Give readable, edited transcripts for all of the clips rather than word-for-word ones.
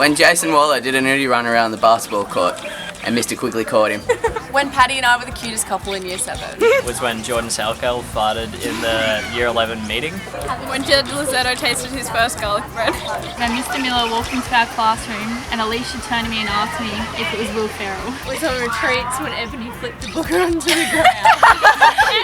When Jason Waller did a nudie run around the basketball court and Mr. Quigley caught him. When Paddy and I were the cutest couple in Year 7. Was when Jordan Salkel farted in the Year 11 meeting. When Jed Lizzetto tasted his first garlic bread. When Mr. Miller walked into our classroom and Alicia turned to me and asked me if it was Will Ferrell. It was on retreats when Ebony flipped the book onto the ground.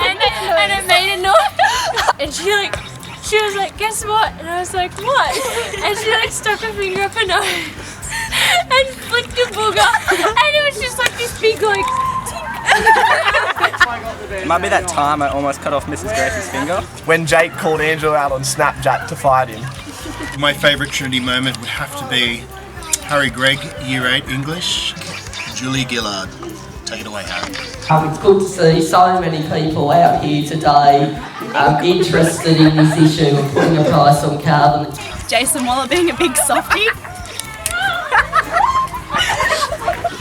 and it made a noise. And she was like, guess what? And I was like, what? And she stuck her finger up her nose and flicked a booger. And it was just like this big Might be that time I almost cut off Mrs. Grace's finger. When Jake called Angela out on Snapchat to fight him. My favourite Trinity moment would have to be Harry Gregg, Year 8 English. Julie Gillard. Take it away, Harry. It's good to see so many people out here today interested in this issue of putting a price on carbon. Jason Waller being a big softie.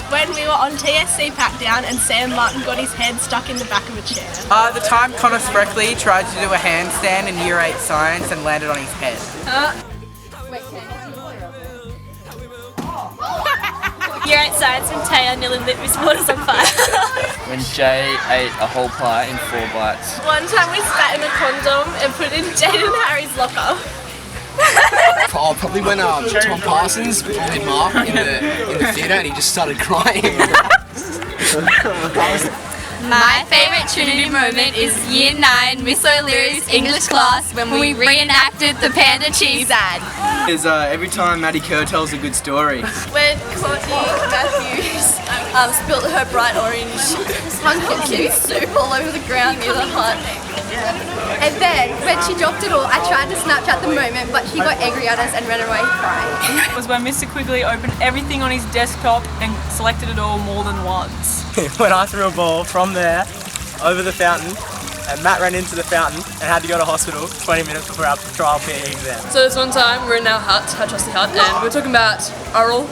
When we were on TSC Pack Down and Sam Martin got his head stuck in the back of a chair. The time Connor Spreckley tried to do a handstand in Year 8 science and landed on his head. Year 8 science when Taya nearly lit Miss Waters on fire. When Jay ate a whole pie in 4 bites. One time we spat in a condom and put it in Jade and Harry's locker. Oh, probably when Tom Parsons played Mark in the theatre and he just started crying. My favourite Trinity moment is Year 9 Miss O'Leary's English class when we reenacted the Panda Cheese ad. Is every time Maddie Kerr tells a good story. When Courtney Matthews spilled her bright orange pumpkin kitty soup all over the ground near the hut. And then, when she dropped it all, I tried to Snapchat the moment, but she got angry at us and ran away crying. It was when Mr. Quigley opened everything on his desktop and selected it all more than once. When I threw a ball from there over the fountain and Matt ran into the fountain and had to go to hospital 20 minutes before our trial PE exam. So this one time we're in our hut, our trusty hut, and we're talking about oral.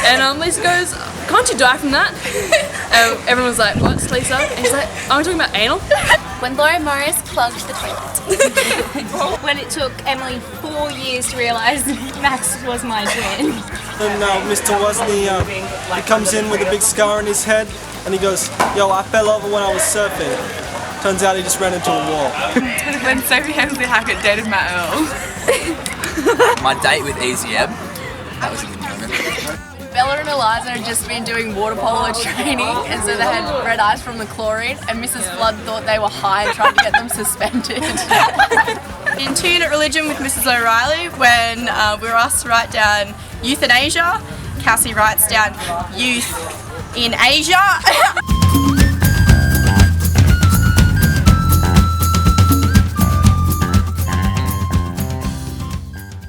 And Lisa goes, can't you die from that? Everyone's like, what's Lisa? And he's like, I'm talking about anal. When Laura Morris plugged the toilet. When it took Emily 4 years to realise Max was my twin. And Mr. Wozni, he comes in with a big scar on his head and he goes, yo, I fell over when I was surfing. Turns out he just ran into a wall. When Sophie Hemsley Hackett dated Matt Earl. My date with Easy Ebb. That was a good moment. Bella and Eliza had just been doing water polo training, and so they had red eyes from the chlorine, and Mrs. Flood thought they were high and tried to get them suspended. In 2-unit religion with Mrs. O'Reilly, when we were asked to write down euthanasia, Cassie writes down youth in Asia.